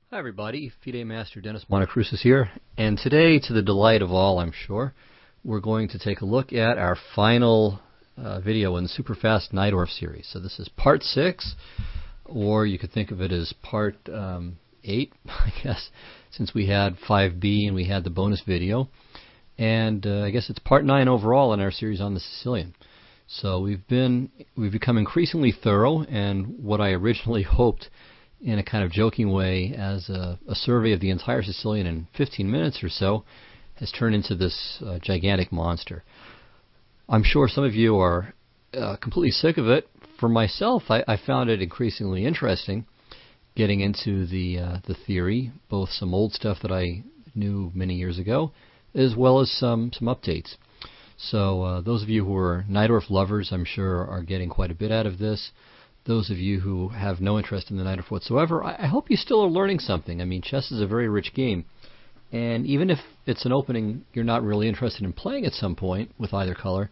Hi everybody, FIDE Master Dennis Monokroussos here, and today, to the delight of all I'm sure, we're going to take a look at our final video in the super fast Najdorf series. So this is part 6, or you could think of it as part 8, I guess, since we had 5B and we had the bonus video. And I guess it's part 9 overall in our series on the Sicilian. So we've become increasingly thorough, and what I originally hoped in a kind of joking way as a survey of the entire Sicilian in 15 minutes or so has turned into this gigantic monster. I'm sure some of you are completely sick of it. For myself, I found it increasingly interesting getting into the theory, both some old stuff that I knew many years ago, as well as some updates. So those of you who are Najdorf lovers, I'm sure, are getting quite a bit out of this. Those of you who have no interest in the Najdorf whatsoever, I hope you still are learning something. I mean, chess is a very rich game, and even if it's an opening you're not really interested in playing at some point with either color,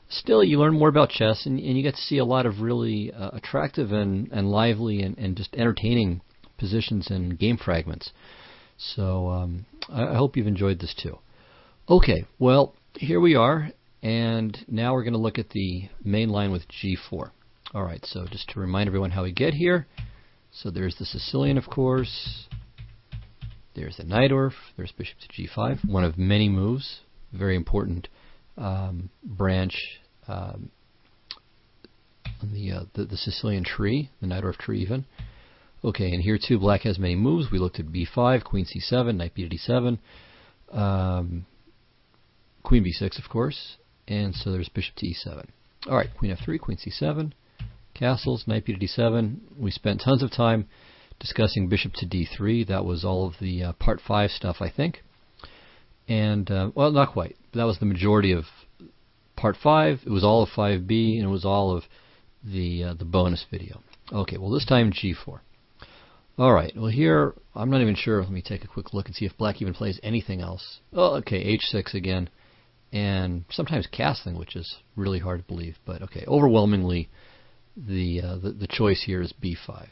still you learn more about chess, and you get to see a lot of really attractive and lively and just entertaining positions and game fragments. So I hope you've enjoyed this too. Okay, well, here we are, and now we're going to look at the main line with G4. Alright, so just to remind everyone how we get here, so there's the Sicilian, of course, there's the Najdorf, there's bishop to G5, one of many moves, very important branch on the Sicilian tree, the Najdorf tree even. Okay, and here too, black has many moves. We looked at B5, Queen C7, Knight B to D7, Queen B6, of course, and so there's bishop to E7. Alright, Queen F3, Queen C7, castles, Knight B to D7. We spent tons of time discussing bishop to D3. That was all of the part 5 stuff, I think. And, well, not quite. That was the majority of part 5. It was all of 5B, and it was all of the bonus video. Okay, well, this time G4. Alright, well here, I'm not even sure. Let me take a quick look and see if black even plays anything else. Oh, okay, H6 again. And sometimes castling, which is really hard to believe. But, okay, overwhelmingly, the choice here is B5.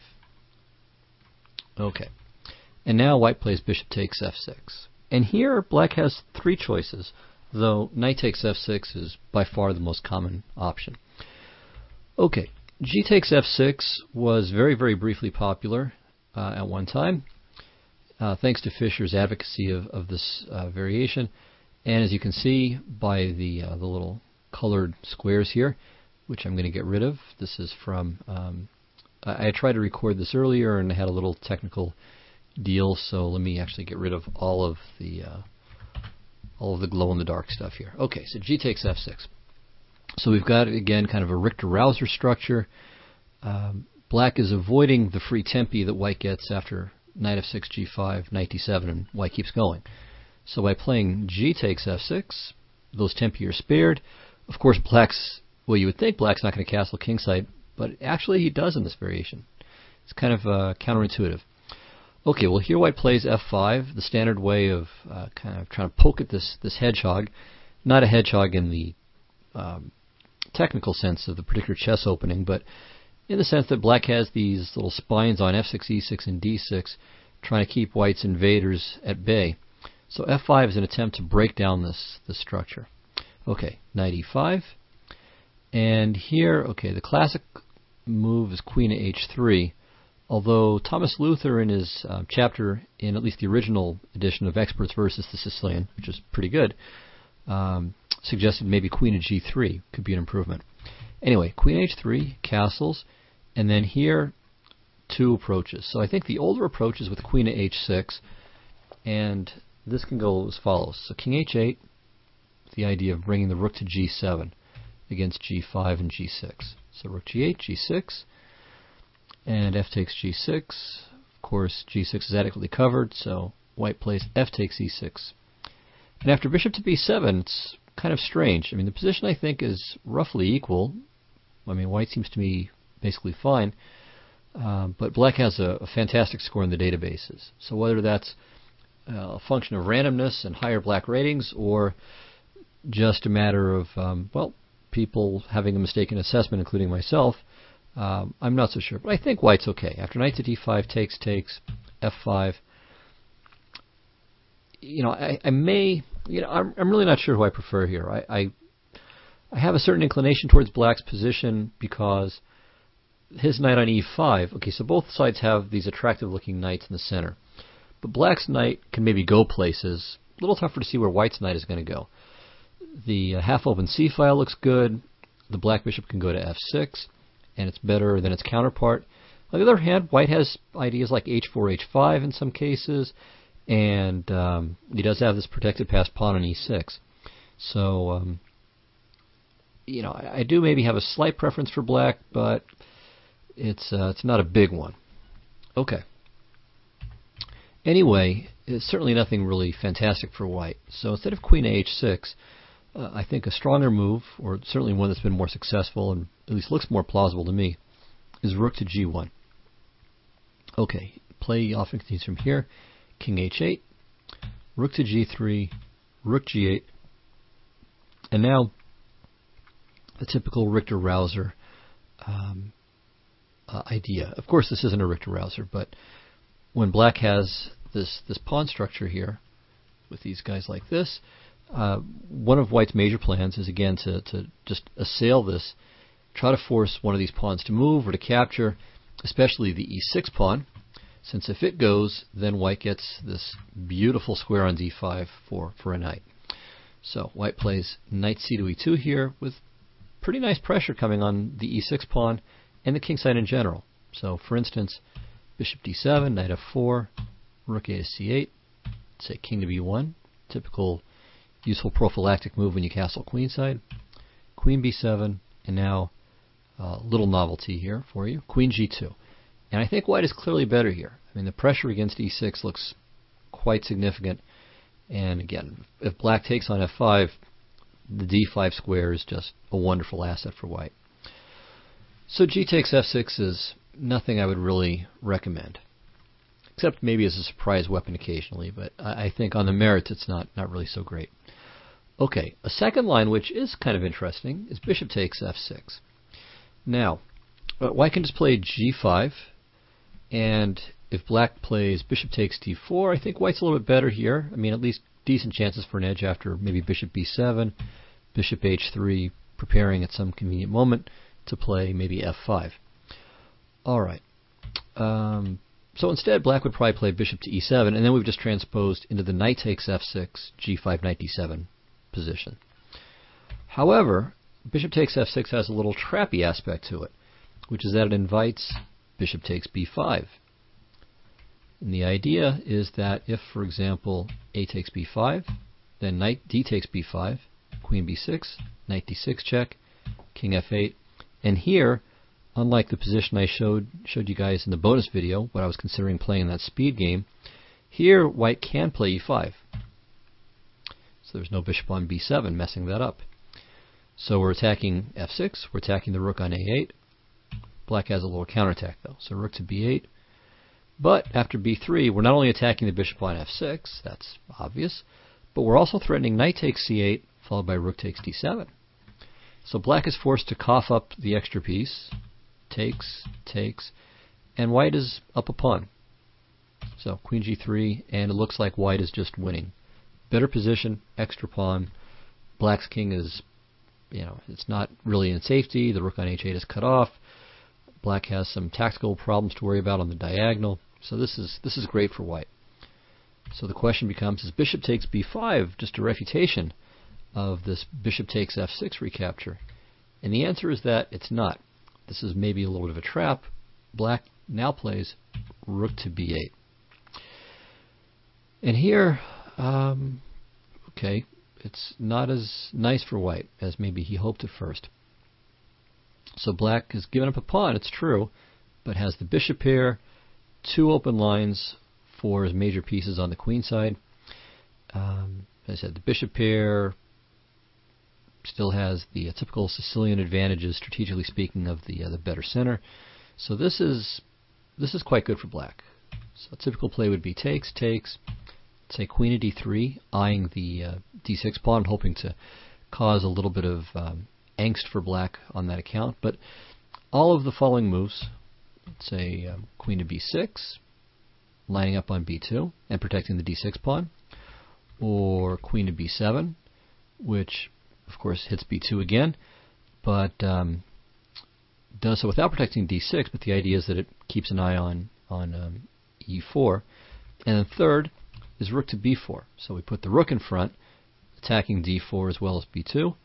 Okay, and now white plays bishop takes F6. And here black has 3 choices, though knight takes F6 is by far the most common option. Okay, G takes F6 was very, very briefly popular at one time, thanks to Fischer's advocacy of this variation. And as you can see by the little colored squares here, which I'm going to get rid of. This is from, I tried to record this earlier and I had a little technical deal, so let me actually get rid of all of the glow-in-the-dark stuff here. Okay, so G takes F6. So we've got, again, kind of a Richter-Rauser structure. Black is avoiding the free tempi that white gets after knight F6, G5, knight D7, and white keeps going. So by playing G takes F6, those tempi are spared. Of course, well, you would think black's not going to castle kingside, but actually he does in this variation. It's kind of counterintuitive. Okay, well here white plays F5, the standard way of kind of trying to poke at this hedgehog. Not a hedgehog in the technical sense of the particular chess opening, but in the sense that black has these little spines on F6, E6, and D6, trying to keep white's invaders at bay. So F5 is an attempt to break down this structure. Okay, knight E5. And here, okay, the classic move is queen to H3, although Thomas Luther in his chapter, in at least the original edition of Experts versus the Sicilian, which is pretty good, suggested maybe queen to G3 could be an improvement. Anyway, queen H3, castles, and then here, 2 approaches. So I think the older approach is with queen to H6, and this can go as follows. So king H8, the idea of bringing the rook to G7 against G5 and G6. So rook G8, G6, and F takes G6. Of course, G6 is adequately covered, so white plays F takes E6. And after bishop to B7, it's kind of strange. I mean, the position, I think, is roughly equal. I mean, white seems to be basically fine, but black has a fantastic score in the databases. So whether that's a function of randomness and higher black ratings, or just a matter of, well, people having a mistaken assessment, including myself, I'm not so sure. But I think white's okay. After knight to D5, takes, F5, I may, I'm really not sure who I prefer here. I have a certain inclination towards Black's position because his knight on e5. Okay, so both sides have these attractive-looking knights in the center, but Black's knight can maybe go places. A little tougher to see where White's knight is going to go. The half-open c-file looks good. The Black bishop can go to f6, and it's better than its counterpart. On the other hand, White has ideas like h4, h5 in some cases, and he does have this protected passed pawn on e6. So, I do maybe have a slight preference for Black, but it's not a big one. Okay. Anyway, it's certainly nothing really fantastic for White. So instead of queen to h6, I think a stronger move, or certainly one that's been more successful and at least looks more plausible to me, is rook to g1. Okay, play often continues from here. King h8, rook to g3, rook g8, and now the typical Richter-Rauser idea. Of course, this isn't a Richter-Rauser, but when Black has this pawn structure here with these guys like this, one of White's major plans is again to just assail this, try to force one of these pawns to move or to capture, especially the e6 pawn, since if it goes, then White gets this beautiful square on d5 for a knight. So White plays knight c to e2 here with pretty nice pressure coming on the e6 pawn and the king side in general. So for instance, bishop d7, knight f4, rook a to c8, say king to b1, typical useful prophylactic move when you castle queenside, queen b7, and now a little novelty here for you, queen g2. And I think White is clearly better here. I mean, the pressure against e6 looks quite significant. And again, if Black takes on f5, the d5 square is just a wonderful asset for White. So g takes f6 is nothing I would really recommend, except maybe as a surprise weapon occasionally, but I think on the merits it's not really so great. Okay, a second line which is kind of interesting is bishop takes f6. Now, White can just play g5, and if Black plays bishop takes d4, I think White's a little bit better here. I mean, at least decent chances for an edge after maybe bishop b7, bishop h3, preparing at some convenient moment to play maybe f5. All right. So instead, Black would probably play bishop to e7, and then we've just transposed into the knight takes f6, g5, knight d7 position. However, bishop takes f6 has a little trappy aspect to it, which is that it invites bishop takes b5. And the idea is that if, for example, a takes b5, then knight d takes b5, queen b6, knight d6 check, king f8, and here, unlike the position I showed you guys in the bonus video, what I was considering playing in that speed game, here White can play e5. So there's no bishop on b7 messing that up. So we're attacking f6, we're attacking the rook on a8. Black has a little counterattack though, so rook to b8. But after b3, we're not only attacking the bishop on f6, that's obvious, but we're also threatening knight takes c8, followed by rook takes d7. So Black is forced to cough up the extra piece, takes, and White is up a pawn. So queen g3, and it looks like White is just winning. Better position, extra pawn. Black's king is, it's not really in safety. The rook on h8 is cut off. Black has some tactical problems to worry about on the diagonal. So this is great for White. So the question becomes, is bishop takes b5 just a refutation of this bishop takes f6 recapture? And the answer is that it's not. This is maybe a little bit of a trap. Black now plays rook to b8. And here, okay, it's not as nice for White as maybe he hoped at first. So Black has given up a pawn, it's true, but has the bishop here, two open lines for his major pieces on the queen side. As I said, the bishop pair still has the typical Sicilian advantages, strategically speaking, of the better center. So this is quite good for Black. So a typical play would be takes, say queen to d3, eyeing the d6 pawn, hoping to cause a little bit of angst for Black on that account. But all of the following moves, let's say queen to b6, lining up on b2 and protecting the d6 pawn, or queen to b7, which of course hits b2 again, but does so without protecting d6, but the idea is that it keeps an eye on e4. And then third is rook to b4. So we put the rook in front, attacking d4 as well as b2.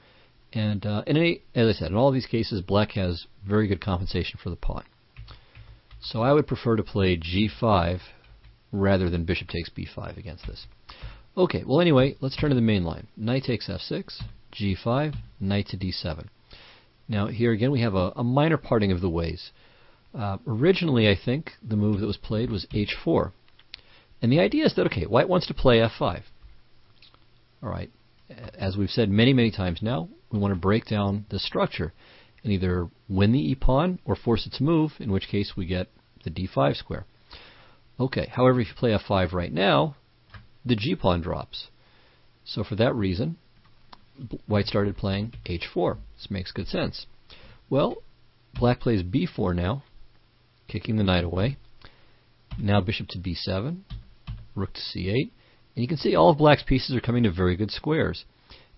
And as I said, in all these cases, black has very good compensation for the pawn. So I would prefer to play g5 rather than bishop takes b5 against this. Okay, well anyway, let's turn to the main line. Knight takes f6, g5, knight to d7. Now here again we have a minor parting of the ways. Originally, I think, the move that was played was h4. And the idea is that, okay, white wants to play f5. All right, as we've said many, many times now, we want to break down the structure and either win the e-pawn or force it to move, in which case we get the d5 square. Okay, however, if you play f5 right now, the g-pawn drops. So for that reason, white started playing h4. This makes good sense. Well, black plays b4 now, kicking the knight away. Now bishop to b7, rook to c8. And you can see all of black's pieces are coming to very good squares.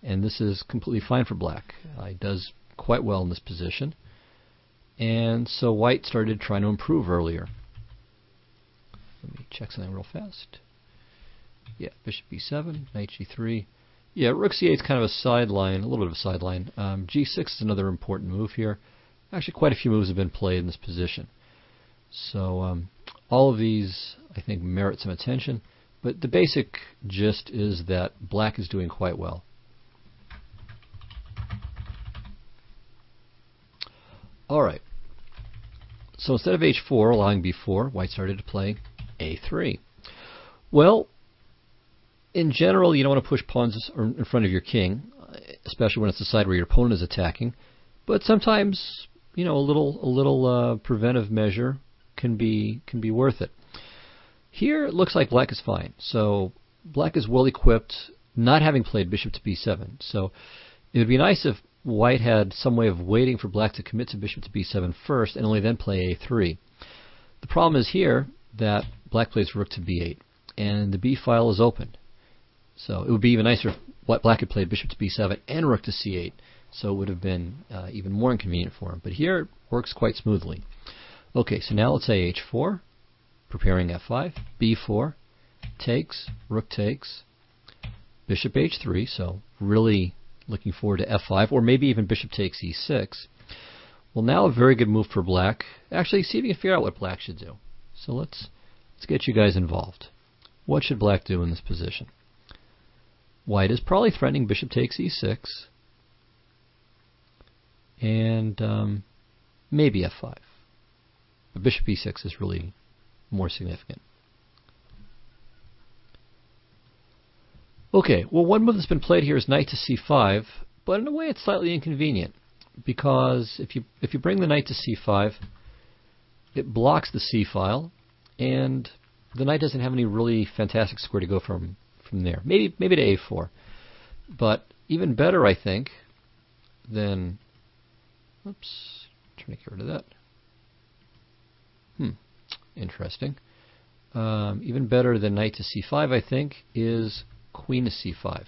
And this is completely fine for black. He does quite well in this position. And so white started trying to improve earlier. Let me check something real fast. Yeah, bishop b7, knight g3. Yeah, rook c8 is kind of a sideline, a little bit of a sideline. g6 is another important move here. Actually, quite a few moves have been played in this position. So all of these, I think, merit some attention. But the basic gist is that black is doing quite well. All right. So instead of h4, allowing b4, white started to play a3. Well, in general, you don't want to push pawns in front of your king, especially when it's the side where your opponent is attacking. But sometimes, you know, a little preventive measure can be worth it. Here, it looks like black is fine. So black is well equipped, not having played bishop to b7. So it would be nice if white had some way of waiting for black to commit to bishop to b7 first and only then play a3. The problem is here that black plays rook to b8, and the b file is open. So it would be even nicer if black had played bishop to b7 and rook to c8, so it would have been even more inconvenient for him. But here it works quite smoothly. Okay, so now let's say h4, preparing f5, b4, takes, rook takes, bishop h3, so really looking forward to f5, or maybe even bishop takes e6. Well, now a very good move for black. Actually, see if you can figure out what black should do. So let's get you guys involved. What should black do in this position? White is probably threatening bishop takes e6, and maybe f5. But bishop e6 is really more significant. Okay, well, one move that's been played here is knight to c5, but in a way it's slightly inconvenient, because if you bring the knight to c5, it blocks the c file, and the knight doesn't have any really fantastic square to go from there. Maybe to a4, but even better, I think, than. Oops, trying to get rid of that. Interesting. Even better than knight to c5, I think, is queen to c5.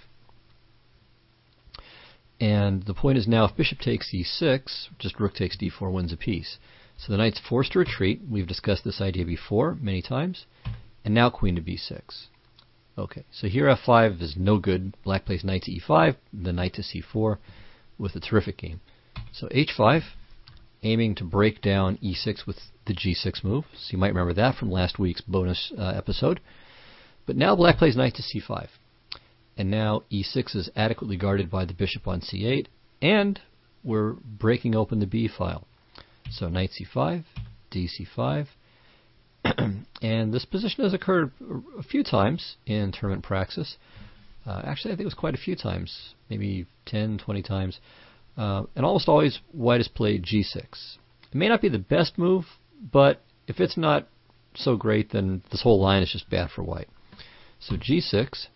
And the point is now, if bishop takes e6, just rook takes d4 wins a piece. So the knight's forced to retreat. We've discussed this idea before many times. And now queen to b6. Okay, so here f5 is no good. Black plays knight to e5, then knight to c4 with a terrific game. So h5, aiming to break down e6 with the g6 move. So you might remember that from last week's bonus episode. But now black plays knight to c5. And now e6 is adequately guarded by the bishop on c8, and we're breaking open the b file. So knight c5, dc5, and this position has occurred a few times in tournament practice. Actually, I think it was quite a few times, maybe 10, 20 times. And almost always white has played g6. It may not be the best move, but if it's not so great, then this whole line is just bad for white. So g6,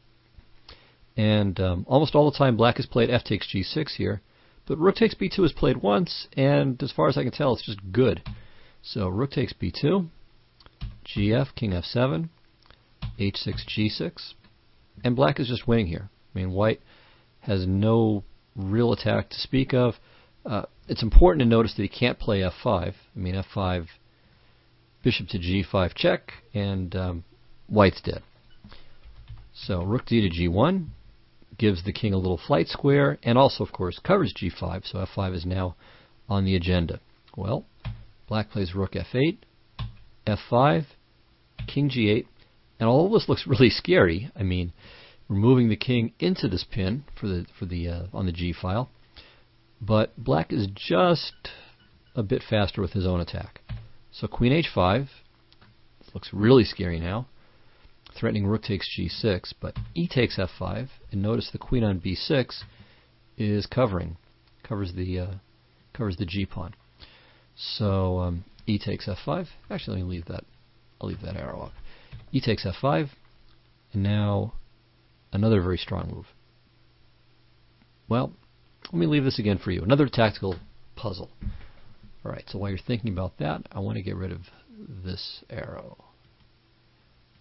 and almost all the time black has played f takes g6 here, but rook takes b2 is played once, and as far as I can tell, it's just good. So rook takes b2, gf, king f7, h6, g6, and black is just winning here. I mean, white has no real attack to speak of. It's important to notice that he can't play f5. I mean, f5, bishop to g5 check, and white's dead. So rook d to g1 gives the king a little flight square, and also, of course, covers g5, so f5 is now on the agenda. Well, black plays rook f8, f5, king g8, and all this looks really scary. I mean, we're moving the king into this pin on the g file, but black is just a bit faster with his own attack. So queen h5, this looks really scary now, threatening rook takes g6, but e takes f5, and notice the queen on b6 is covers the g pawn. So e takes f5. Actually, let me leave that. I'll leave that arrow up. E takes f5, and now another very strong move. Well, let me leave this again for you. Another tactical puzzle. All right. So while you're thinking about that, I want to get rid of this arrow.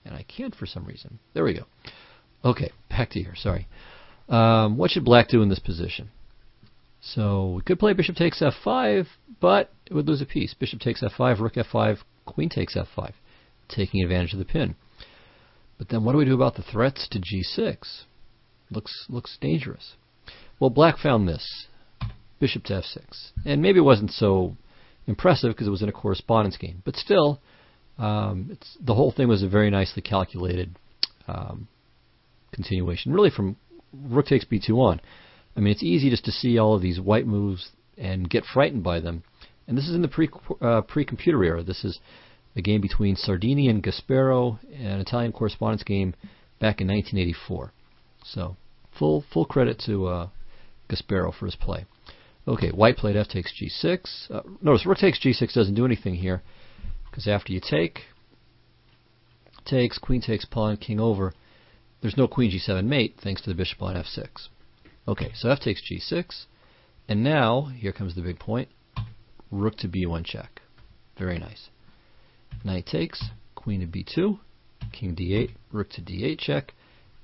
And I can't for some reason. There we go. Okay, back to here. Sorry. What should black do in this position? So we could play bishop takes f5, but it would lose a piece. Bishop takes f5, rook f5, queen takes f5, taking advantage of the pin. But then what do we do about the threats to g6? Looks dangerous. Well, black found this. Bishop to f6. And maybe it wasn't so impressive because it was in a correspondence game. But still, the whole thing was a very nicely calculated continuation, really from rook takes b2 on. I mean, it's easy just to see all of these white moves and get frightened by them. And this is in the pre-computer era. This is a game between Sardini and Gaspero, an Italian correspondence game back in 1984. So full credit to Gaspero for his play. Okay, white played f takes g6. Notice rook takes g6 doesn't do anything here, because after you takes, queen takes pawn, king over, there's no queen g7 mate thanks to the bishop on f6. Okay, so f takes g6, and now, here comes the big point, rook to b1 check. Very nice. Knight takes, queen to b2, king d8, rook to d8 check,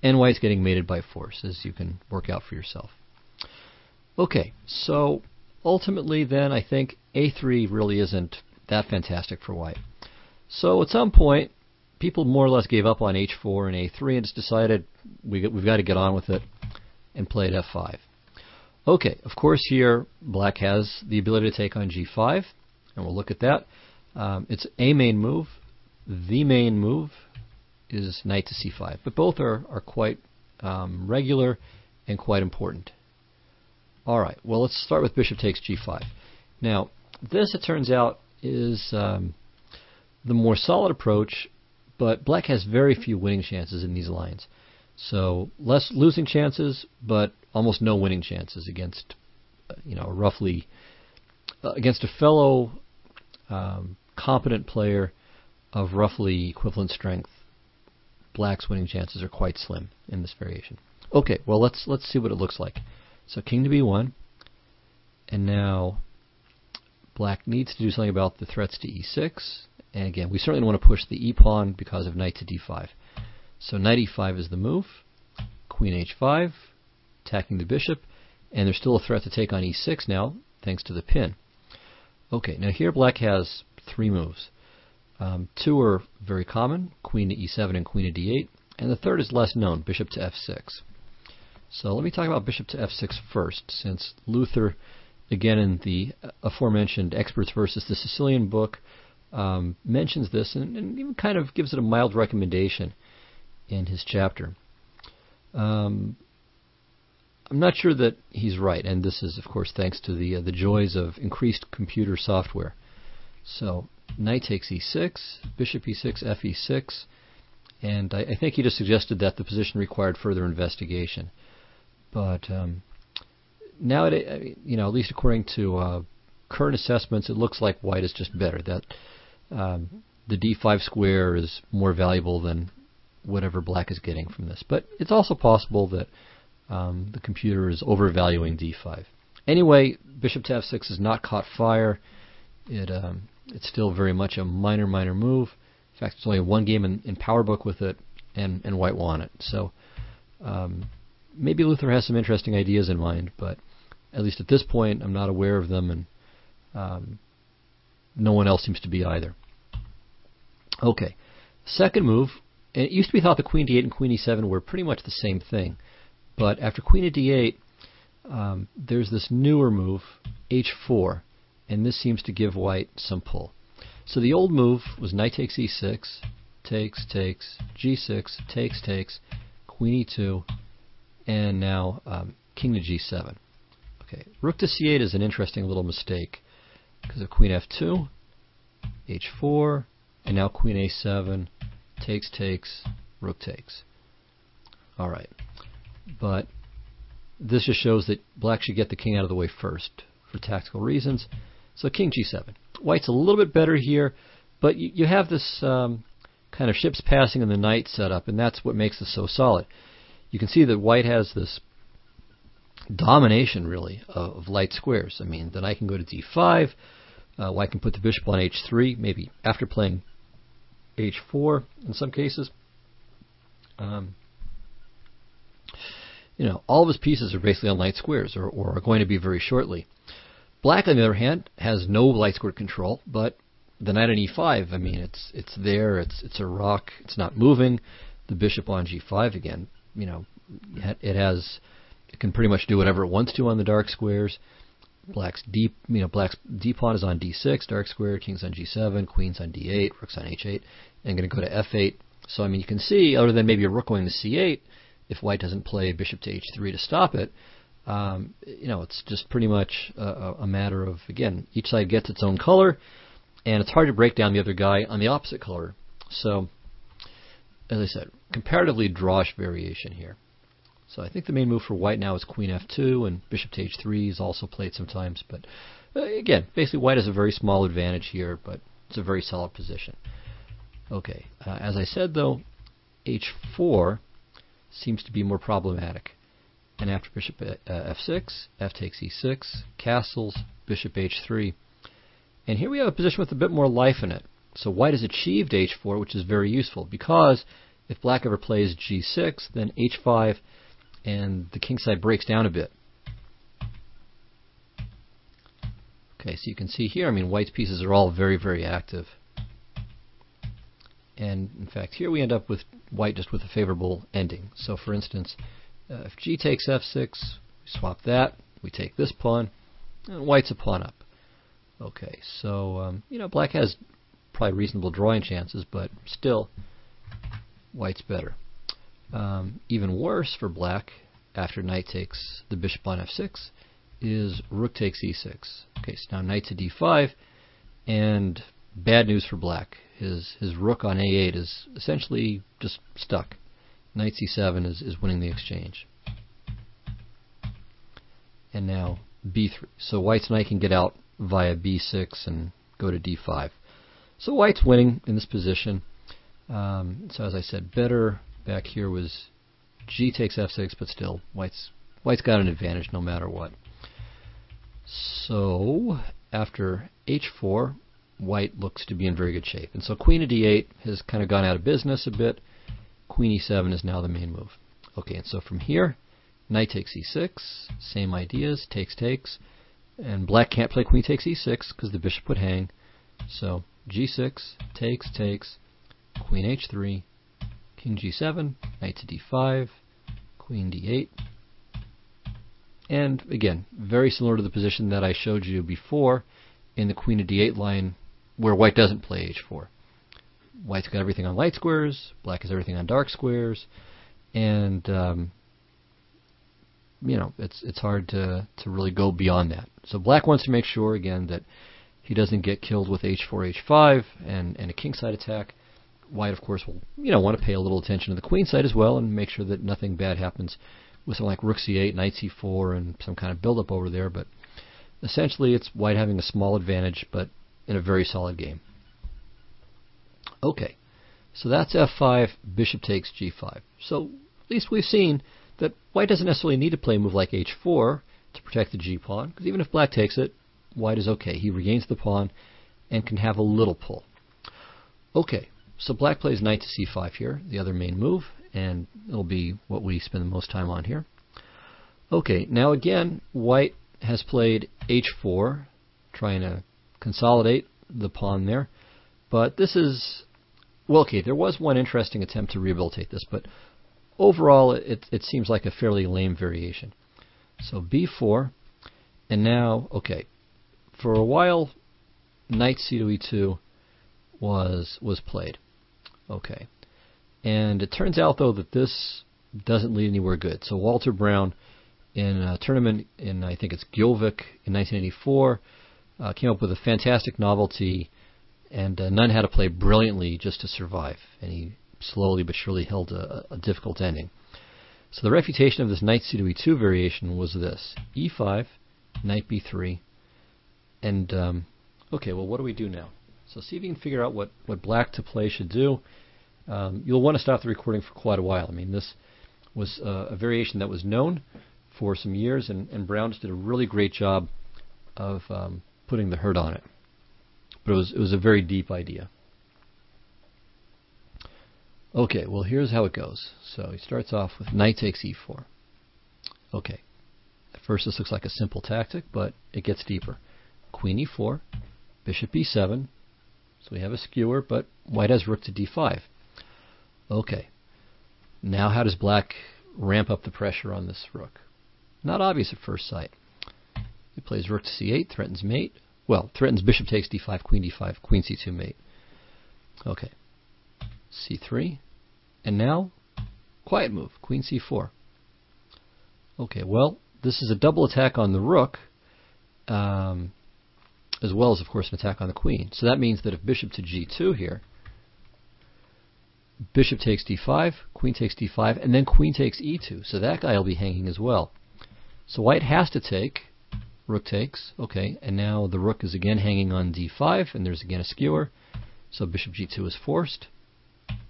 and white's getting mated by force, as you can work out for yourself. Okay, so ultimately then I think a3 really isn't that fantastic for white. So at some point, people more or less gave up on h4 and a3 and just decided we've got to get on with it and played f5. Okay, of course here black has the ability to take on g5, and we'll look at that. It's a main move. The main move is knight to c5, but both are quite regular and quite important. All right, well, let's start with bishop takes g5. Now, this, it turns out, is the more solid approach, but black has very few winning chances in these lines. So less losing chances, but almost no winning chances against, roughly against a fellow competent player of roughly equivalent strength. Black's winning chances are quite slim in this variation. Okay, well let's see what it looks like. So king to b1, and now black needs to do something about the threats to e6. And again, we certainly don't want to push the e pawn because of knight to d5. So knight e5 is the move, queen h5, attacking the bishop, and there's still a threat to take on e6 now, thanks to the pin. Okay, now here black has three moves. Two are very common, queen to e7 and queen to d8, and the third is less known, bishop to f6. So let me talk about bishop to f6 first, since Luther, again in the aforementioned Experts versus the Sicilian book, mentions this and even kind of gives it a mild recommendation in his chapter. I'm not sure that he's right, and this is, of course, thanks to the joys of increased computer software. So knight takes e6, bishop e6, f e6, and I think he just suggested that the position required further investigation. But nowadays, at least according to current assessments, it looks like white is just better. That the d5 square is more valuable than whatever black is getting from this. But it's also possible that the computer is overvaluing d5. Anyway, bishop to f6 has not caught fire. It's still very much a minor move. In fact, there's only one game in PowerBook with it, and white won it. So Maybe Luther has some interesting ideas in mind, but at least at this point, I'm not aware of them, and no one else seems to be either. Okay, second move, and it used to be thought that queen d8 and queen e7 were pretty much the same thing, but after queen to d8, there's this newer move, h4, and this seems to give white some pull. So the old move was knight takes e6, takes, takes, g6, takes, takes, queen e2, and now king to g7. Okay, rook to c8 is an interesting little mistake because of queen f2, h4, and now queen a7, takes, takes, rook takes. All right, but this just shows that black should get the king out of the way first for tactical reasons. So king g7. White's a little bit better here, but you have this kind of ships passing and the knight set up, and that's what makes this so solid. You can see that white has this domination, really, of light squares. I mean, the knight can go to d5, white can put the bishop on h3, maybe after playing h4 in some cases. All of his pieces are basically on light squares, or are going to be very shortly. Black, on the other hand, has no light square control, but the knight on e5, I mean, it's there, it's a rock, it's not moving. The bishop on g5 again, it can pretty much do whatever it wants to on the dark squares. Black's d pawn is on d6, dark square, king's on g7, queen's on d8, rook's on h8, and going to go to f8. So I mean, you can see, other than maybe a rook going to c8, if white doesn't play bishop to h3 to stop it, it's just pretty much a matter of, again, each side gets its own color, and it's hard to break down the other guy on the opposite color. So, as I said, comparatively drawish variation here. So I think the main move for white now is queen f2, and bishop to h3 is also played sometimes. But again, basically white has a very small advantage here, but it's a very solid position. Okay, as I said though, h4 seems to be more problematic. And after bishop f6, f takes e6, castles, bishop h3. And here we have a position with a bit more life in it. So white has achieved h4, which is very useful, because if black ever plays g6, then h5, and the king side breaks down a bit. Okay, so you can see here, I mean, white's pieces are all very, very active. And in fact, here we end up with white just with a favorable ending. So for instance, if g takes f6, we swap that, we take this pawn, and white's a pawn up. Okay, so, black has probably reasonable drawing chances, but still, white's better. Even worse for black, after knight takes the bishop on f6, is rook takes e6. Okay, so now knight to d5, and bad news for black. His rook on a8 is essentially just stuck. Knight c7 is winning the exchange. And now b3. So white's knight can get out via b6 and go to d5. So white's winning in this position. So as I said, better back here was g takes f6, but still white's got an advantage no matter what. So after h4, white looks to be in very good shape. And so queen to d8 has kind of gone out of business a bit. Queen e7 is now the main move. Okay, and so from here, knight takes e6, same ideas, takes, takes, and black can't play queen takes e6 because the bishop would hang. So g6, takes, takes, queen h3, king g7, knight to d5, queen d8. And again, very similar to the position that I showed you before in the queen to d8 line where white doesn't play h4. White's got everything on light squares, black has everything on dark squares, and it's hard to really go beyond that. So black wants to make sure again that he doesn't get killed with h4, h5 and a kingside attack. White, of course, will want to pay a little attention to the queen side as well and make sure that nothing bad happens with something like rook c8, knight c4, and some kind of build-up over there. But essentially, it's white having a small advantage, but in a very solid game. Okay, so that's f5, bishop takes g5. So at least we've seen that white doesn't necessarily need to play a move like h4 to protect the g-pawn, because even if black takes it, white is okay. He regains the pawn and can have a little pull. Okay, So black plays knight to c5 here, the other main move, and it'll be what we spend the most time on here. Okay, now again, white has played h4, trying to consolidate the pawn there. But this is, well, okay, there was one interesting attempt to rehabilitate this, but overall it seems like a fairly lame variation. So b4, and now, okay, for a while, knight c to e2 was played. Okay, and it turns out though that this doesn't lead anywhere good. So Walter Brown, in a tournament in, I think it's Gjolvik in 1984, came up with a fantastic novelty and none how to play brilliantly just to survive. And he slowly but surely held a difficult ending. So the refutation of this knight c to e2 variation was this: e5, knight b3, and okay, well, what do we do now? So see if you can figure out what black to play should do. You'll want to stop the recording for quite a while. I mean, this was a variation that was known for some years, and Brown just did a really great job of putting the hurt on it. But it was a very deep idea. Okay, well, here's how it goes. So he starts off with knight takes e4. Okay, at first this looks like a simple tactic, but it gets deeper. Queen e4, bishop e7. So we have a skewer, but white has rook to d5. Okay, now how does black ramp up the pressure on this rook? Not obvious at first sight. He plays rook to c8, threatens mate. Well, threatens bishop takes d5, queen d5, queen c2 mate. Okay, c3, and now quiet move, queen c4. Okay, well, this is a double attack on the rook, as well as, of course, an attack on the queen. So that means that if bishop to g2 here, bishop takes d5, queen takes d5, and then queen takes e2. So that guy will be hanging as well. So white has to take, rook takes, okay, and now the rook is again hanging on d5, and there's again a skewer. So bishop g2 is forced,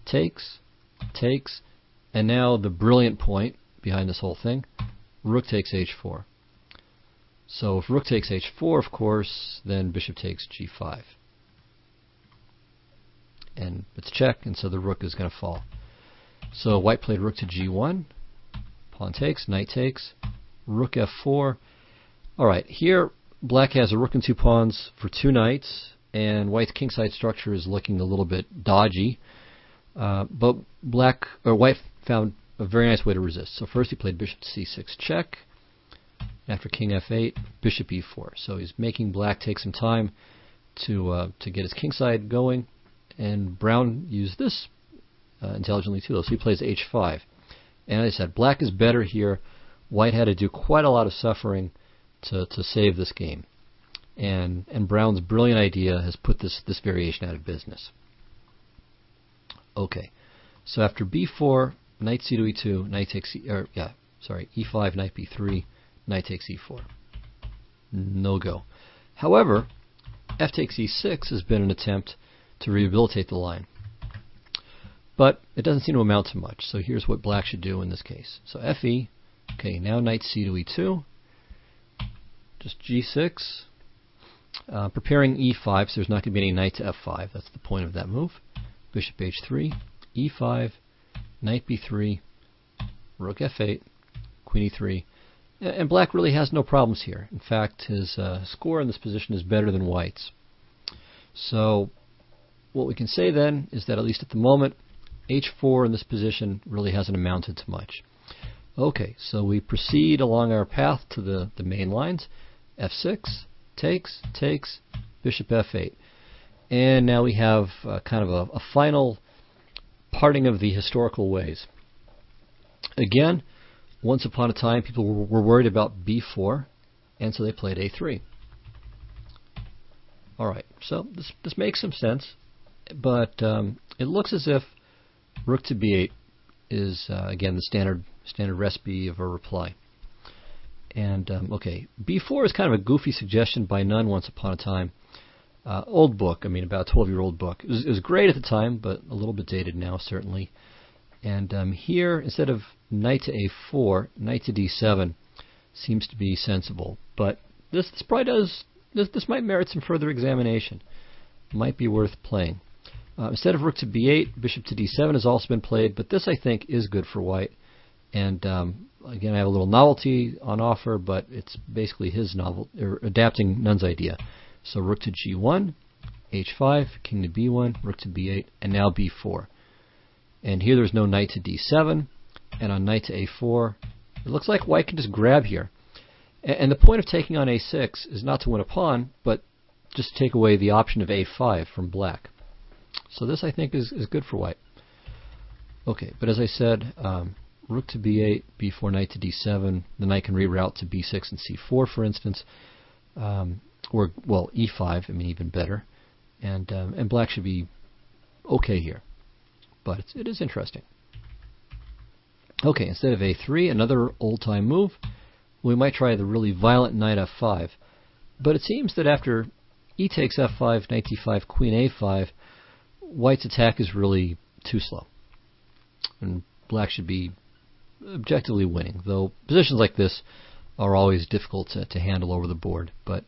takes, takes, and now the brilliant point behind this whole thing, rook takes h4. So if rook takes h4, of course, then bishop takes g5. And it's check, and so the rook is going to fall. So white played rook to g1, pawn takes, knight takes, rook f4. All right, here black has a rook and two pawns for two knights, and white's kingside structure is looking a little bit dodgy. But white found a very nice way to resist. So first he played bishop to c6 check. After king f8, bishop e4. So he's making black take some time to get his kingside going, and Brown used this intelligently too. So he plays h5. And as I said, black is better here. White had to do quite a lot of suffering to save this game. And Brown's brilliant idea has put this variation out of business. Okay, so after b4, knight c to e2, knight takes e5, knight b3, knight takes e4. No go. However, f takes e6 has been an attempt to rehabilitate the line. But it doesn't seem to amount to much, so here's what black should do in this case. So fe, okay, now knight c to e2, just g6, preparing e5, so there's not going to be any knight to f5. That's the point of that move. Bishop h3, e5, knight b3, rook f8, queen e3. And black really has no problems here. In fact, his score in this position is better than white's. So what we can say then is that at least at the moment, h4 in this position really hasn't amounted to much. Okay, so we proceed along our path to the main lines. f6, takes, takes, bishop f8. And now we have kind of a final parting of the historical ways. Again, once upon a time, people were worried about b4, and so they played a3. All right, so this makes some sense, but it looks as if rook to b8 is, again, the standard recipe of a reply. And, okay, b4 is kind of a goofy suggestion by Nunn once upon a time. Old book, I mean, about a 12-year-old book. It was great at the time, but a little bit dated now, certainly. And here, instead of knight to a4, knight to d7 seems to be sensible. But this probably does. This might merit some further examination. Might be worth playing. Instead of rook to b8, bishop to d7 has also been played, but this I think is good for white. And again, I have a little novelty on offer, but it's basically his adapting Nunn's idea. So rook to g1, h5, king to b1, rook to b8, and now b4. And here there's no knight to d7, and on knight to a4, it looks like white can just grab here. And the point of taking on a6 is not to win a pawn, but just to take away the option of a5 from black. So this, I think, is good for white. Okay, but as I said, rook to b8, b4, knight to d7. The knight can reroute to b6 and c4, for instance. Or, well, e5, I mean, even better. And black should be okay here. But it is interesting. Okay, instead of a3, another old-time move, we might try the really violent knight f5. But it seems that after e takes f5, knight d5, queen a5, white's attack is really too slow. And black should be objectively winning, though positions like this are always difficult to handle over the board. But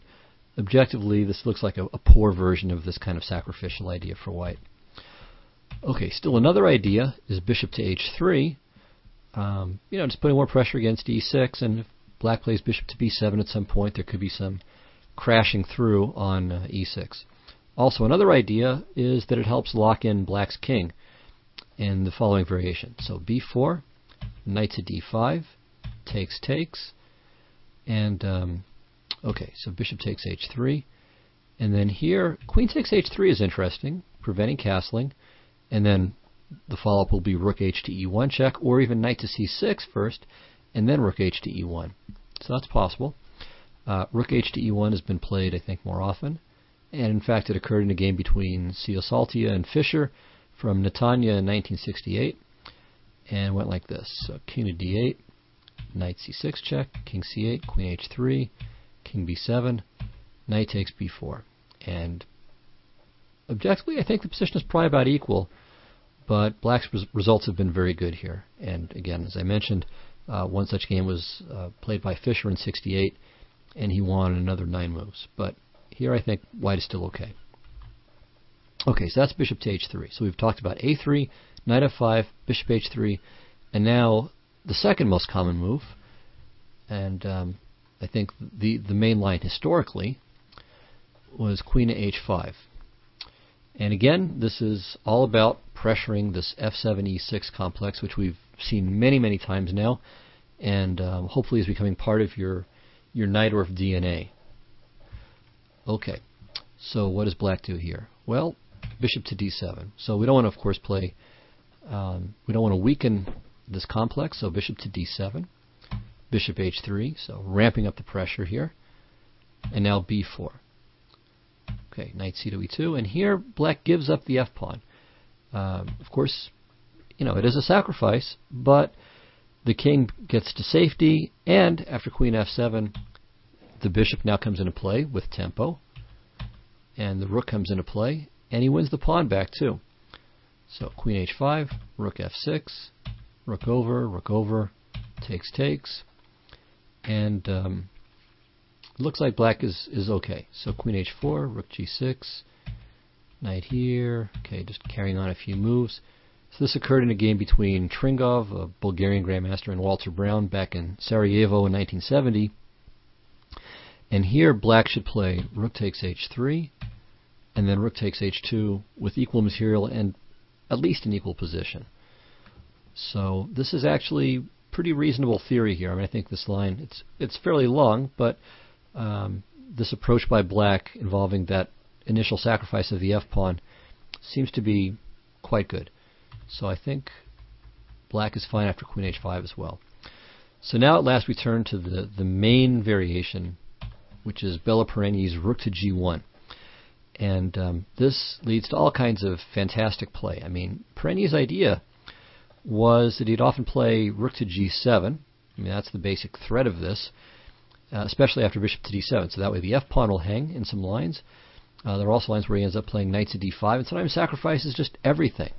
objectively, this looks like a poor version of this kind of sacrificial idea for white. Okay, still another idea is bishop to h3. Just putting more pressure against e6, and if black plays bishop to b7 at some point, there could be some crashing through on e6. Also, another idea is that it helps lock in black's king in the following variation. So b4, knight to d5, takes, and okay, so bishop takes h3, and then here queen takes h3 is interesting, preventing castling, and then the follow-up will be rook h to e1 check, or even knight to c6 first, and then rook h to e1. So that's possible. Rook h to e1 has been played, I think, more often, and in fact it occurred in a game between Ciosaltia and Fischer from Netanya in 1968, and went like this. So king to d8, knight c6 check, king c8, queen h3, king b7, knight takes b4. And objectively, I think the position is probably about equal, but black's results have been very good here. And again, as I mentioned, one such game was played by Fischer in 68, and he won another 9 moves. But here I think white is still okay. Okay, so that's bishop to h3. So we've talked about a3, knight f5, bishop h3, and now the second most common move, and I think the main line historically was queen to h5. And again, this is all about pressuring this f7 e6 complex, which we've seen many, many times now, and hopefully is becoming part of your Najdorf DNA. Okay, so what does black do here? Well, bishop to d7. So we don't want to, of course, play, we don't want to weaken this complex, so bishop to d7, bishop h3, so ramping up the pressure here, and now b4. Okay, knight c to e2, and here black gives up the f-pawn. Of course, it is a sacrifice, but the king gets to safety, and after queen f7, the bishop now comes into play with tempo, and the rook comes into play, and he wins the pawn back too. So queen h5, rook f6, rook over, takes, and looks like black is okay. So queen h4, rook g6, knight here. Okay, just carrying on a few moves. So this occurred in a game between Tringov, a Bulgarian grandmaster, and Walter Brown back in Sarajevo in 1970. And here black should play rook takes h3, and then rook takes h2 with equal material and at least an equal position. So this is actually pretty reasonable theory here. I mean, I think this line, it's fairly long, but this approach by black involving that initial sacrifice of the f-pawn seems to be quite good. So I think black is fine after queen h5 as well. So now at last we turn to the main variation, which is Bella Perenni's rook to g1. And this leads to all kinds of fantastic play. I mean, Perenni's idea was that he'd often play rook to g7. I mean, that's the basic thread of this, especially after bishop to d7. So that way the f-pawn will hang in some lines. There are also lines where he ends up playing knight to d5, and sometimes sacrifices just everything.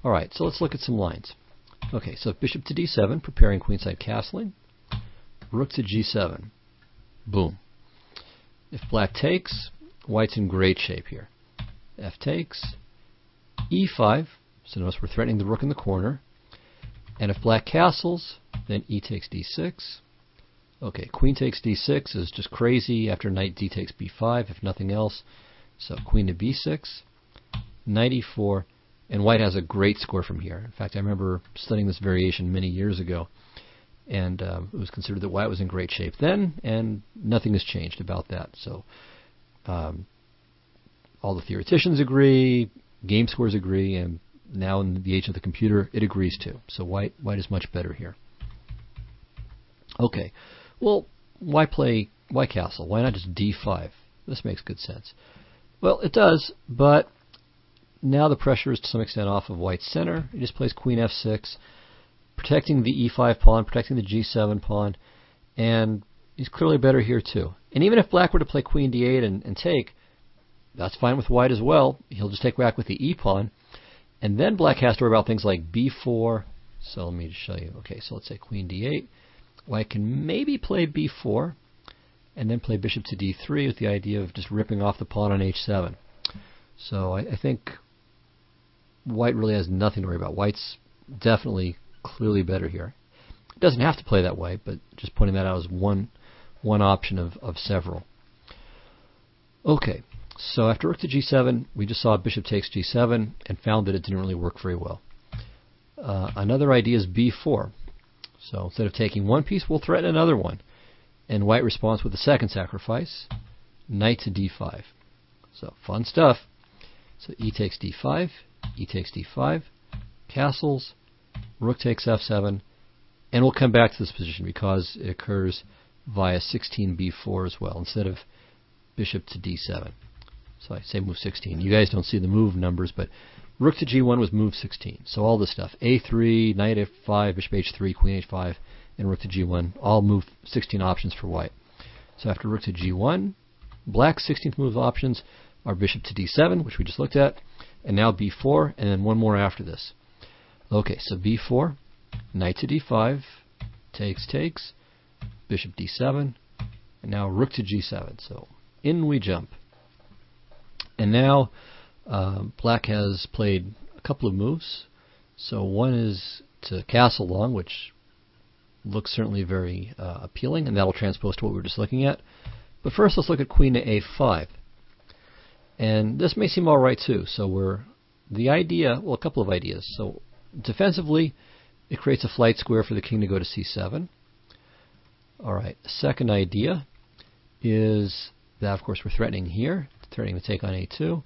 All right, so let's look at some lines. Okay, so bishop to d7, preparing queenside castling. Rook to g7. Boom. If black takes, white's in great shape here. F takes, e5. So notice we're threatening the rook in the corner. And if black castles, then e takes d6. Okay, queen takes d6 is just crazy after knight d takes b5, if nothing else. So queen to b6, knight e4, and white has a great score from here. In fact, I remember studying this variation many years ago, and it was considered that white was in great shape then, and nothing has changed about that. So all the theoreticians agree, game scores agree, and now in the age of the computer, it agrees too. So white is much better here. Okay, well, why castle? Why not just d5? This makes good sense. Well, it does, but now the pressure is to some extent off of white's center. He just plays queen f6, protecting the e5 pawn, protecting the g7 pawn, and he's clearly better here too. And even if black were to play queen d8 and take, that's fine with white as well. He'll just take back with the e pawn. And then black has to worry about things like b4. So let me just show you. Okay, so let's say queen d8. White can maybe play b4 and then play bishop to d3 with the idea of just ripping off the pawn on h7. So I think white really has nothing to worry about. White's definitely clearly better here. It doesn't have to play that way, but just pointing that out as one option of several. Okay. So after rook to g7, we just saw bishop takes g7 and found that it didn't really work very well. Another idea is b4. So instead of taking one piece, we'll threaten another one. And white responds with a second sacrifice, knight to d5. So fun stuff. So e takes d5, e takes d5, castles, rook takes f7, and we'll come back to this position because it occurs via 16b4 as well, instead of bishop to d7. So I say move 16. You guys don't see the move numbers, but rook to g1 was move 16. So all this stuff, a3, knight f5, bishop h3, queen h5, and rook to g1, all move 16 options for white. So after rook to g1, black's 16th move options are bishop to d7, which we just looked at, and now b4, and then one more after this. Okay, so b4, knight to d5, takes, bishop d7, and now rook to g7. So in we jump. And now black has played a couple of moves. So one is to castle long, which looks certainly very appealing, and that'll transpose to what we were just looking at. But first, let's look at queen to a5. And this may seem all right too. So a couple of ideas. So defensively, it creates a flight square for the king to go to c7. All right. The second idea is that, of course, we're threatening here, threatening to take on a2.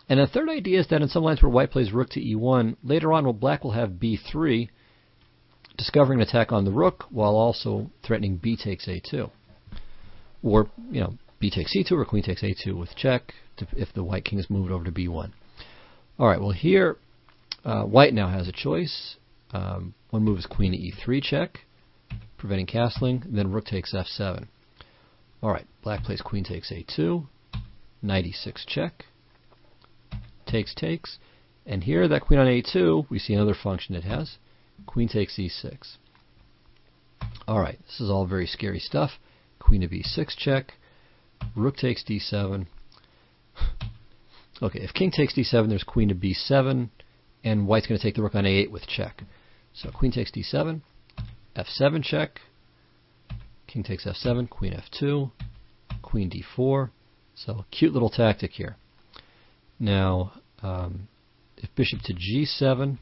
And the third idea is that in some lines where white plays rook to e1, later on, black will have b3, discovering an attack on the rook while also threatening b takes a2. Or, b takes c2 or queen takes a2 with check if the white king is moved over to b1. All right, well here, white now has a choice. One move is queen to e3 check, preventing castling, then rook takes f7. All right, black plays queen takes a2, knight e6 check, takes, and here that queen on a2, we see another function it has, queen takes e6. All right, this is all very scary stuff. Queen to b6 check, rook takes d7. Okay, if king takes d7, there's queen to b7, and white's going to take the rook on a8 with check. So queen takes d7, f7 check, king takes f7, queen f2, queen d4. So cute little tactic here. Now, if bishop to g7,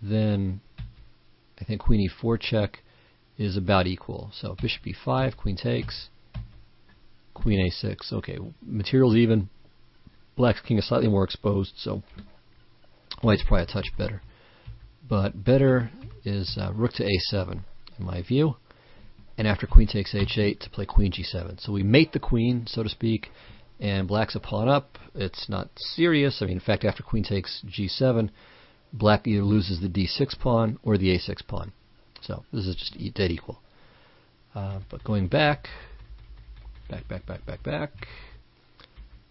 then I think queen e4 check is about equal. So bishop e5, queen takes, queen a6. Okay, material's even. Black's king is slightly more exposed, so white's probably a touch better. But better is rook to a7, in my view. And after queen takes h8 to play queen g7. So we mate the queen, so to speak, and black's a pawn up. It's not serious. I mean, in fact, after queen takes g7, black either loses the d6 pawn or the a6 pawn. So this is just dead equal. But going back.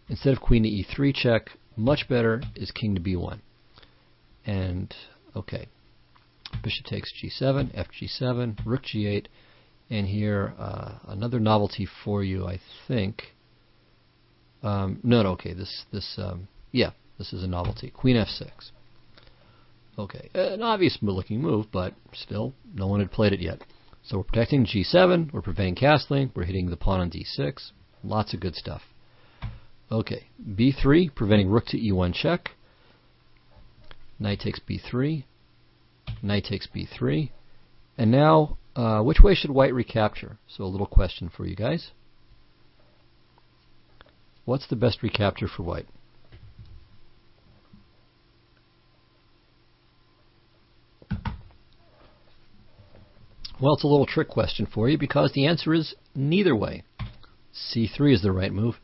Instead of queen to e3 check, much better is king to b1. And, okay, bishop takes g7, f g7, rook g8, and here another novelty for you, I think. Okay, This is a novelty. Queen f6. Okay, an obvious looking move, but still, no one had played it yet. So we're protecting g7, we're preventing castling, we're hitting the pawn on d6. Lots of good stuff. Okay, b3, preventing rook to e1 check. Knight takes b3. Knight takes b3. And now, which way should white recapture? So a little question for you guys. What's the best recapture for white? Well, it's a little trick question for you because the answer is neither way. c3 is the right move,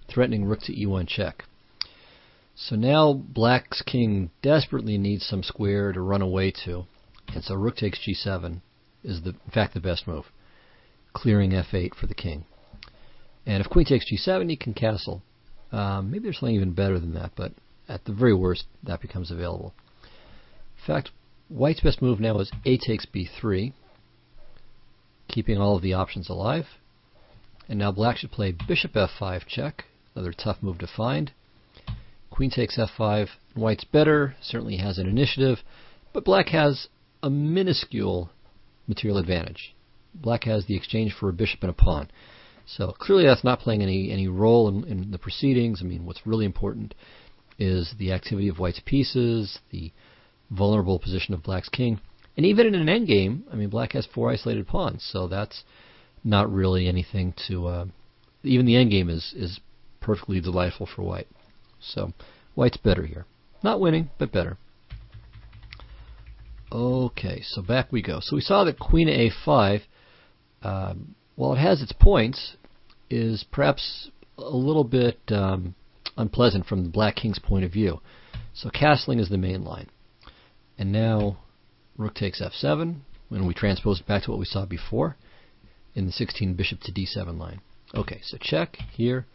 threatening rook to e1 check. So now black's king desperately needs some square to run away to, and so rook takes g7 is in fact the best move, clearing f8 for the king. And if queen takes g7, he can castle. Maybe there's something even better than that, but at the very worst, that becomes available. In fact, white's best move now is a takes b3, keeping all of the options alive. And now black should play bishop f5 check, another tough move to find. Queen takes f5, white's better, certainly has an initiative, but black has a minuscule material advantage. Black has the exchange for a bishop and a pawn. So clearly that's not playing any role in the proceedings. I mean, what's really important is the activity of white's pieces, the vulnerable position of black's king. And even in an endgame, I mean, black has 4 isolated pawns, so that's not really anything to... even the endgame is perfectly delightful for white. So white's better here. Not winning, but better. Okay, so back we go. So we saw that queen to a5, while it has its points, is perhaps a little bit unpleasant from the black king's point of view. So castling is the main line. And now rook takes f7, when we transpose it back to what we saw before in the 16 bishop to d7 line. Okay, so check here,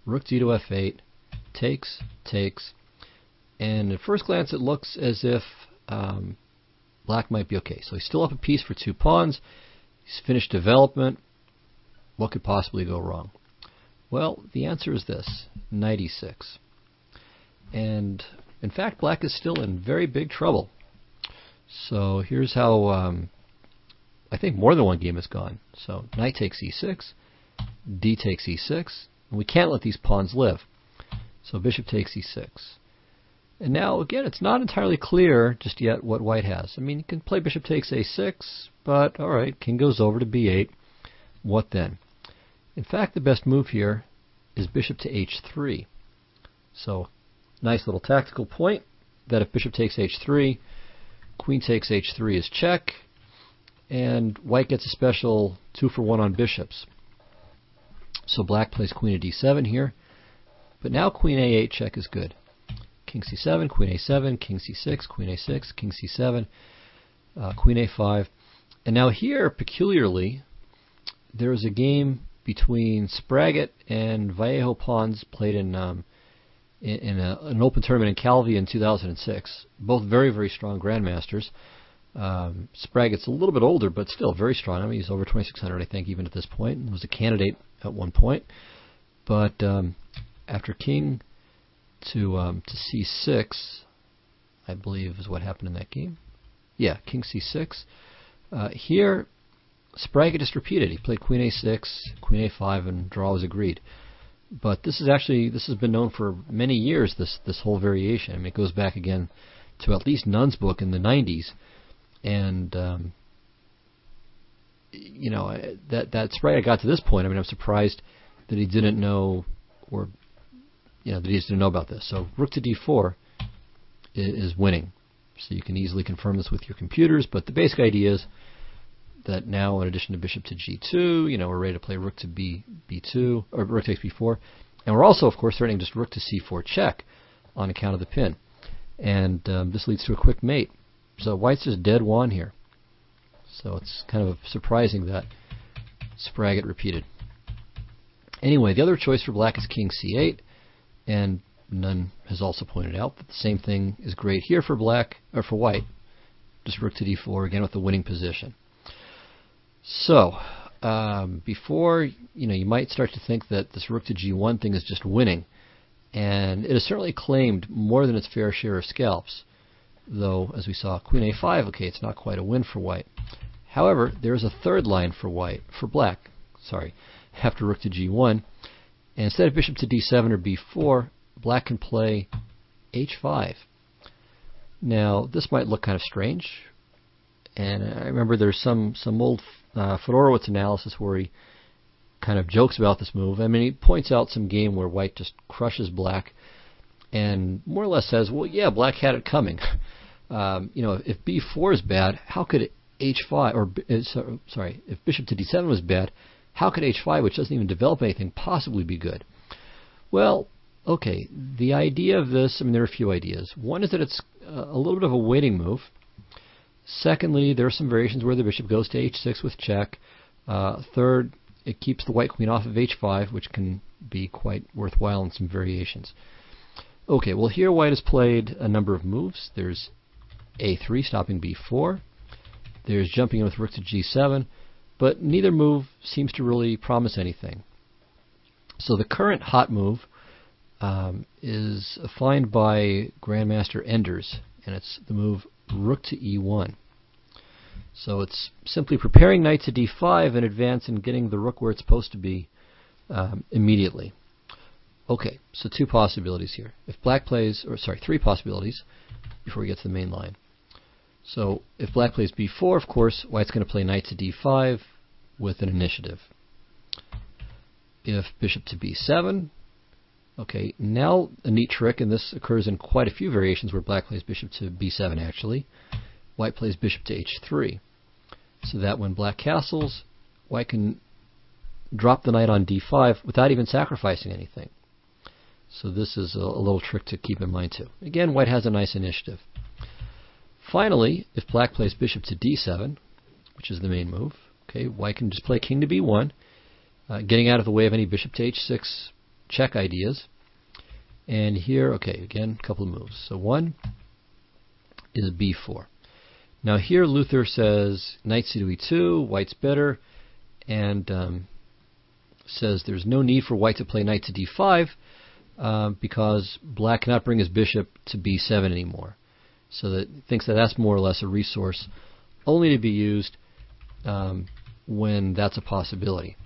rook d to f8, takes, and at first glance it looks as if black might be okay. So he's still up a piece for 2 pawns, he's finished development. What could possibly go wrong? Well, the answer is this, knight e6. And in fact, black is still in very big trouble. So here's how I think more than one game has gone. So knight takes e6, d takes e6, and we can't let these pawns live. So bishop takes e6. And now, again, it's not entirely clear just yet what white has. I mean, you can play bishop takes a6, but all right, king goes over to b8. What then? In fact, the best move here is bishop to h3. So nice little tactical point that if bishop takes h3, queen takes h3 is check, and white gets a special 2-for-1 on bishops. So black plays queen to d7 here, but now queen a8 check is good. King c7, queen a7, king c6, queen a6, king c7, queen a5. And now here, peculiarly, there is a game between Spraggett and Vallejo Pons played in an open tournament in Calvi in 2006. Both very, very strong grandmasters. Spraggett's a little bit older, but still very strong. I mean, he's over 2,600, I think, even at this point. He was a candidate at one point. But after king to c6, I believe is what happened in that game. Yeah, king c6. Here, Spraggett just repeated. He played queen a6, queen a5, and draw was agreed. But this has been known for many years, this whole variation. I mean, it goes back again to at least Nunn's book in the 90s. And, you know, that Spraggett got to this point. I mean, I'm surprised that he didn't know, or, you know, that he just didn't know about this. So rook to d4 is winning. So you can easily confirm this with your computers. But the basic idea is that now, in addition to bishop to g2, you know, we're ready to play rook to b2, or rook takes b4. And we're also, of course, threatening just rook to c4 check on account of the pin. And this leads to a quick mate. So white's just dead won here. So it's kind of surprising that Spraggett repeated. Anyway, the other choice for black is king c8, and Nunn has also pointed out that the same thing is great here for black, or for white. Just rook to d4, again with the winning position. So, before, you know, you might start to think that this rook to g1 thing is just winning. and it has certainly claimed more than its fair share of scalps, though, as we saw, queen a5, okay, it's not quite a win for white. However, there is a third line for black, after rook to g1, and instead of bishop to d7 or b4, black can play h5. Now, this might look kind of strange, and I remember there's some old Fedorowicz analysis where he kind of jokes about this move. I mean, he points out some game where white just crushes black and more or less says, well, yeah, black had it coming. If b4 is bad, how could h5, or if bishop to d7 was bad, how could h5, which doesn't even develop anything, possibly be good? Well, okay, the idea of this, I mean, there are a few ideas. One is that it's a little bit of a waiting move. Secondly, there are some variations where the bishop goes to h6 with check. Third, it keeps the white queen off of h5, which can be quite worthwhile in some variations. Okay, well here white has played a number of moves. There's a3 stopping b4. There's jumping in with rook to g7, but neither move seems to really promise anything. So the current hot move is defined by Grandmaster Enders, and it's the move rook to e1. So it's simply preparing knight to d5 in advance and getting the rook where it's supposed to be immediately. Okay, so two possibilities here. If black plays, three possibilities before we get to the main line. So if black plays b4, of course, white's going to play knight to d5 with an initiative. If bishop to b7, okay, now a neat trick, and this occurs in quite a few variations where black plays bishop to b7 actually. White plays bishop to h3. So that when black castles, white can drop the knight on d5 without even sacrificing anything. So this is a little trick to keep in mind too. Again, white has a nice initiative. Finally, if black plays bishop to d7, which is the main move, okay, white can just play king to b1, getting out of the way of any bishop to h6 check ideas. And here, okay, again, a couple of moves. So one is b4. Now here Luther says knight c to e2, white's better, and says there's no need for white to play knight to d5 because black cannot bring his bishop to b7 anymore. So that thinks that that's more or less a resource only to be used when that's a possibility.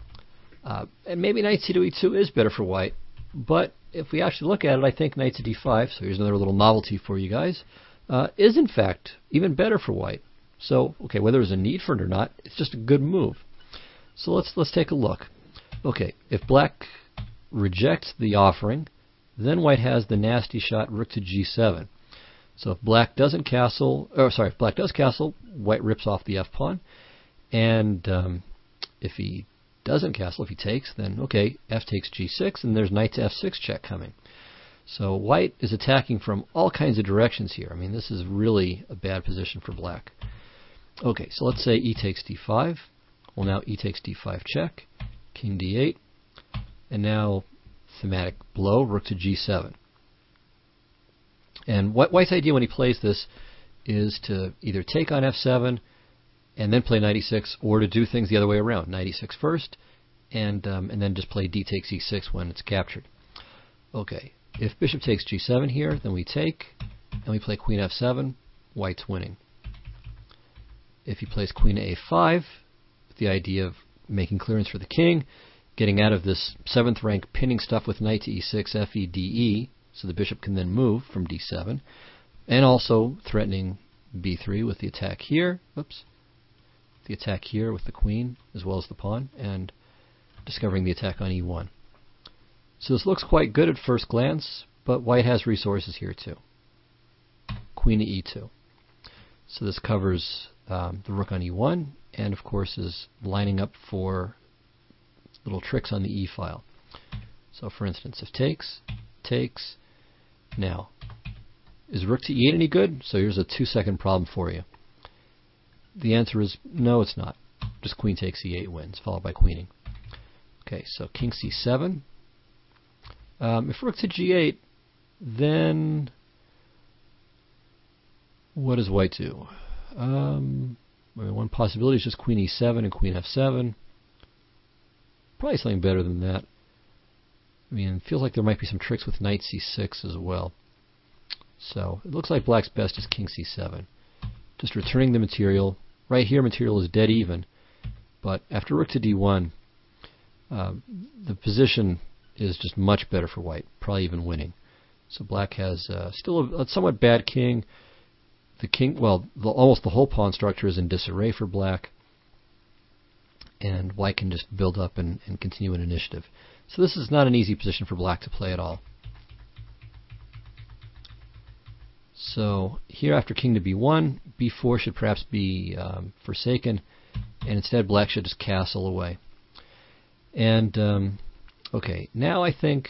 And maybe knight c to e2 is better for white, but if we actually look at it, I think knight to d5, so here's another little novelty for you guys, is in fact even better for white. So, okay, whether there's a need for it or not, it's just a good move. So let's take a look. Okay, if black rejects the offering, then white has the nasty shot rook to g7. So if black doesn't castle, if black does castle, white rips off the f-pawn, and if he doesn't castle, if he takes, then okay, f takes g6, and there's knight to f6 check coming. So white is attacking from all kinds of directions here. I mean, this is really a bad position for black. Okay, so let's say e takes d5. Well, now e takes d5 check, king d8, and now thematic blow, rook to g7. And white's idea when he plays this is to either take on f7 and then play knight e6, or to do things the other way around, knight e6 first, and then just play d takes e6 when it's captured. Okay, if bishop takes g7 here, then we take, and we play queen f7, white's winning. If he plays queen a5, with the idea of making clearance for the king, getting out of this 7th rank pinning stuff with knight to e6, fe, de, so the bishop can then move from d7, and also threatening b3 with the attack here, the attack here with the queen as well as the pawn, and discovering the attack on e1. So this looks quite good at first glance, but white has resources here too. Queen to e2. So this covers the rook on e1, and of course is lining up for little tricks on the e file. So for instance, if takes, takes. Now, is rook to e8 any good? So here's a 2-second problem for you. The answer is no, it's not. Just queen takes e8 wins, followed by queening. Okay, so king c7. If rook to g8, then what does white do? One possibility is just queen e7 and queen f7. Probably something better than that. I mean, it feels like there might be some tricks with knight c6 as well. So it looks like black's best is king c7. Just returning the material. Right here, material is dead even. But after rook to d1, the position is just much better for white, probably even winning. So black has still a somewhat bad king. The king, well, almost the whole pawn structure is in disarray for black. And white can just build up and continue an initiative. So this is not an easy position for black to play at all. So here after king to b1, b4 should perhaps be forsaken, and instead black should just castle away. And okay, now I think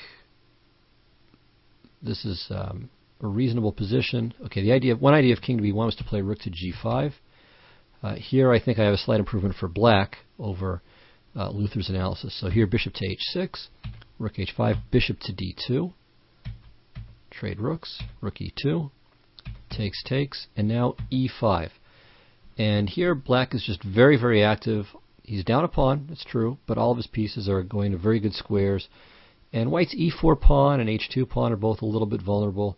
this is a reasonable position. Okay, one idea of king to b1 was to play rook to g5. Here I think I have a slight improvement for black over Luther's analysis. So here bishop to h6, rook h5, bishop to d2, trade rooks, rook e2, takes, and now e5. And here black is just very, very active. He's down a pawn, it's true, but all of his pieces are going to very good squares. And white's e4 pawn and h2 pawn are both a little bit vulnerable.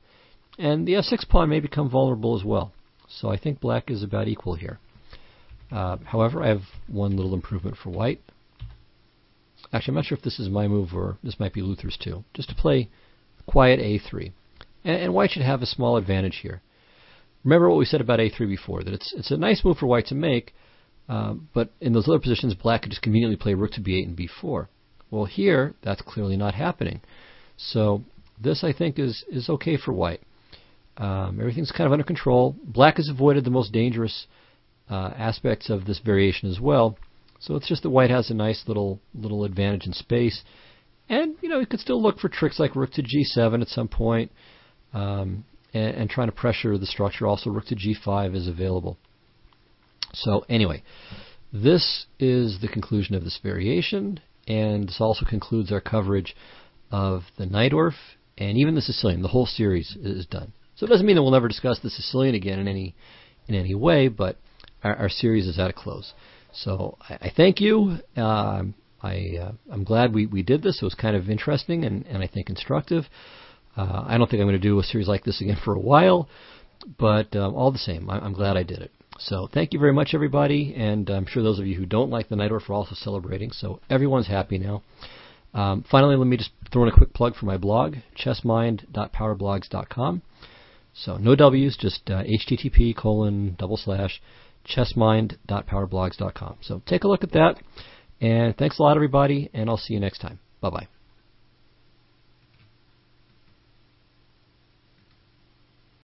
And the f6 pawn may become vulnerable as well. So I think black is about equal here. However, I have one little improvement for white. Actually, I'm not sure if this is my move or this might be Luther's too. Just to play quiet a3. And white should have a small advantage here. Remember what we said about a3 before, that it's a nice move for white to make, but in those other positions, black could just conveniently play rook to b8 and b4. Well, here, that's clearly not happening. So this, I think, is okay for white. Everything's kind of under control. Black has avoided the most dangerous aspects of this variation as well. So it's just that white has a nice little advantage in space. And, you know, you could still look for tricks like rook to g7 at some point, and trying to pressure the structure. Also, rook to g5 is available. So anyway, this is the conclusion of this variation, and this also concludes our coverage of the Najdorf and even the Sicilian. The whole series is done. So it doesn't mean that we'll never discuss the Sicilian again in any way, but our series is at a close. So I thank you. I'm glad we did this. It was kind of interesting and I think instructive. I don't think I'm going to do a series like this again for a while, but all the same, I'm glad I did it. So thank you very much, everybody, and I'm sure those of you who don't like the Najdorf are also celebrating, so everyone's happy now. Finally, let me just throw in a quick plug for my blog, chessmind.powerblogs.com. So no W's, just http://chessmind.powerblogs.com. So take a look at that, and thanks a lot, everybody, and I'll see you next time. Bye-bye.